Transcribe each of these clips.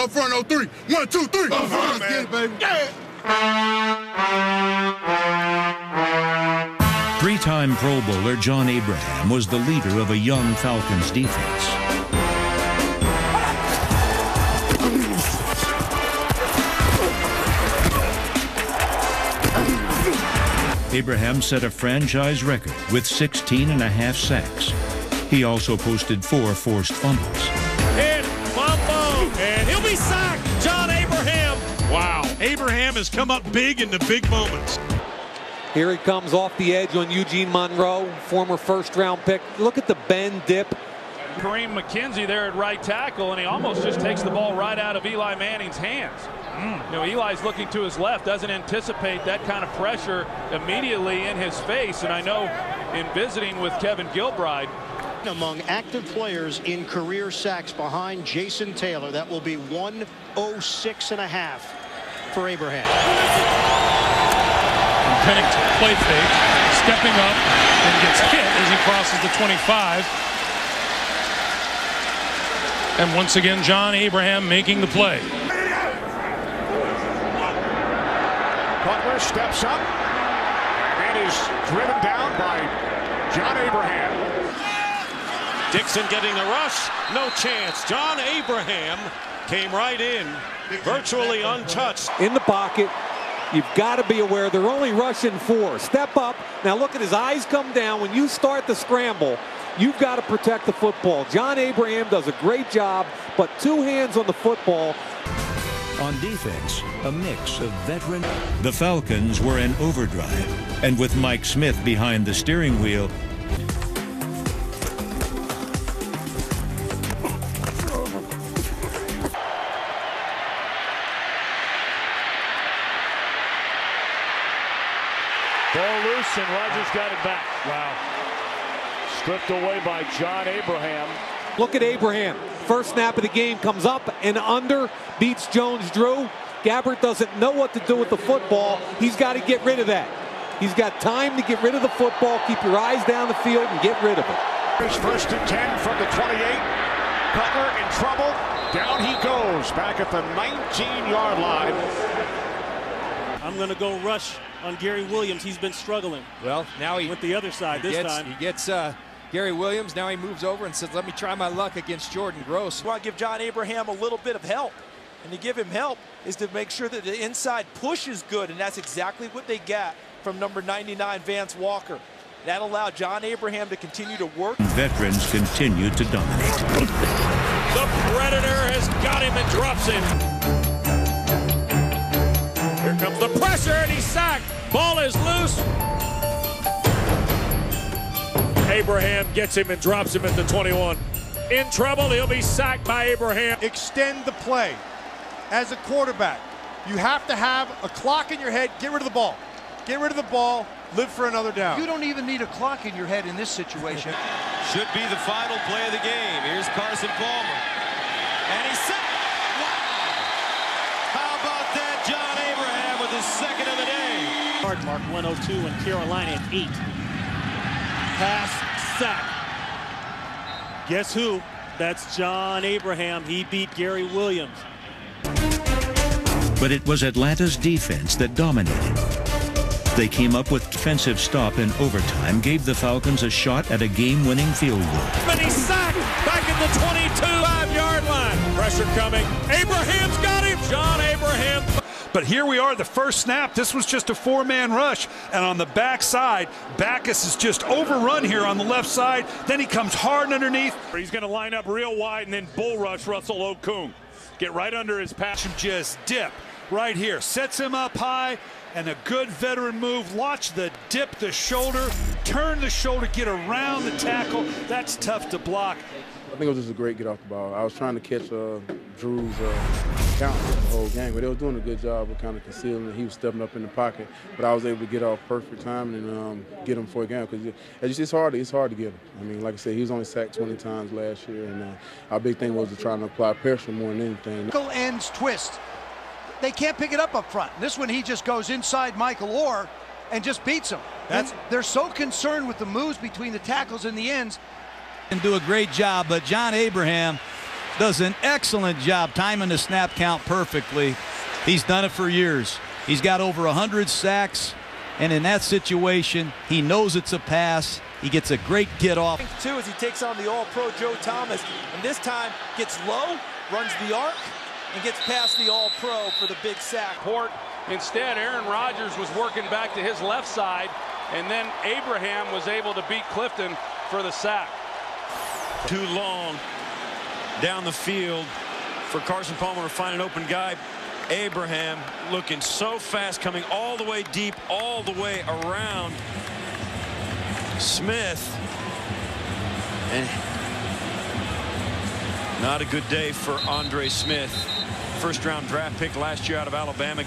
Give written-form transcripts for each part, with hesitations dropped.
Up front, 0-3. 1, 2, 3. Up front, man. Baby. Yeah. Three-time Pro Bowler John Abraham was the leader of a young Falcons defense. Abraham set a franchise record with 16.5 sacks. He also posted 4 forced fumbles. And fumble, and he'll be sacked. John Abraham. Wow, Abraham has come up big in the big moments. Here he comes off the edge on Eugene Monroe, former first-round pick. Look at the bend dip. Kareem McKenzie there at right tackle, and he almost just takes the ball right out of Eli Manning's hands. You know, Eli's looking to his left, doesn't anticipate that kind of pressure immediately in his face. And I know in visiting with Kevin Gilbride, among active players in career sacks behind Jason Taylor, that will be 106.5 for Abraham. And Pennington, play fake, stepping up and gets hit as he crosses the 25. And once again, John Abraham making the play. Butler steps up and is driven down by John Abraham. Dixon getting the rush, no chance. John Abraham came right in, virtually untouched. In the pocket, you've got to be aware they're only rushing 4. Step up. Now look at his eyes come down. When you start the scramble, you've got to protect the football. John Abraham does a great job, but 2 hands on the football. On defense, a mix of veteran. The Falcons were in overdrive, and with Mike Smith behind the steering wheel, Ball loose and Rodgers got it back. Wow. Stripped away by John Abraham. Look at Abraham. First snap of the game comes up and under, beats Jones-Drew. Gabbert doesn't know what to do with the football. He's got to get rid of that. He's got time to get rid of the football. Keep your eyes down the field and get rid of it. First and 10 from the 28. Cutler in trouble. Down he goes. Back at the 19-yard line. I'm going to go rush on Gary Williams. He's been struggling. Well, now he went the other side this time. He gets Gary Williams. Now he moves over and says, let me try my luck against Jordan Gross. I want to give John Abraham a little bit of help. And to give him help is to make sure that the inside push is good. And that's exactly what they got from number 99, Vance Walker. That allowed John Abraham to continue to work. Veterans continue to dominate. The Predator has got him and drops him. Here comes the pressure, and he's sacked. Ball is loose. Abraham gets him and drops him at the 21. In trouble, he'll be sacked by Abraham. Extend the play. As a quarterback, you have to have a clock in your head. Get rid of the ball. Get rid of the ball. Live for another down. You don't even need a clock in your head in this situation. Should be the final play of the game. Here's Carson Palmer. And he's sacked. Wow. How about that? John Abraham with his second of the day. Hard mark 102 and Carolina at 8. Pass, sack. Guess who? That's John Abraham. He beat Gary Williams. But it was Atlanta's defense that dominated. They came up with defensive stop in overtime, gave the Falcons a shot at a game-winning field goal. And he's sacked back at the 22-5-yard line. Pressure coming. Abraham's got him. John Abraham. But here we are, the first snap. This was just a 4-man rush. And on the backside, Backus is just overrun here on the left side. Then he comes hard underneath. He's going to line up real wide and then bull rush Russell Okung. Get right under his pass. Just dip right here. Sets him up high. And a good veteran move. Watch the dip the shoulder, turn the shoulder, get around the tackle. That's tough to block. I think it was just a great get off the ball. I was trying to catch Drew's count the whole game, but they were doing a good job of kind of concealing it. He was stepping up in the pocket, but I was able to get off perfect time and get him for a game because it's hard to get him. I mean, like I said, he was only sacked 20 times last year, and our big thing was to try to apply pressure more than anything. Michael ends twist. They can't pick it up front. This one, he just goes inside Michael Orr and just beats him. They're so concerned with the moves between the tackles and the ends. And do a great job, but John Abraham does an excellent job timing the snap count perfectly. He's done it for years. He's got over 100 sacks, and in that situation, he knows it's a pass. He gets a great get off. Too, as he takes on the All-Pro Joe Thomas, and this time gets low, runs the arc, and gets past the All-Pro for the big sack. Instead, Aaron Rodgers was working back to his left side, and then Abraham was able to beat Clifton for the sack. Too long down the field for Carson Palmer to find an open guy. Abraham looking so fast, coming all the way deep, all the way around Smith. And not a good day for Andre Smith. First-round draft pick last year out of Alabama.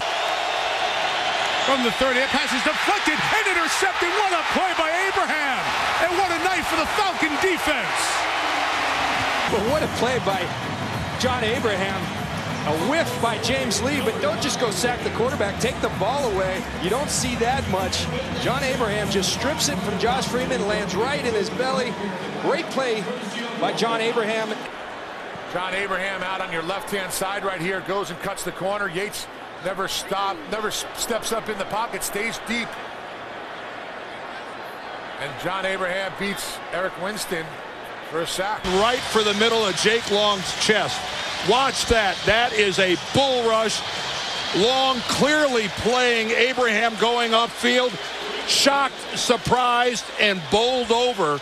From the 30, that pass is deflected and intercepted. What a play by Abraham. And what a night for the Falcon defense. But what a play by John Abraham. A whiff by James Lee, but don't just go sack the quarterback. Take the ball away. You don't see that much. John Abraham just strips it from Josh Freeman, lands right in his belly. Great play by John Abraham. John Abraham out on your left-hand side right here, goes and cuts the corner. Yates never steps up in the pocket, stays deep. And John Abraham beats Eric Winston for a sack. Right for the middle of Jake Long's chest. Watch that. That is a bull rush. Long clearly playing Abraham going upfield. Shocked, surprised, and bowled over.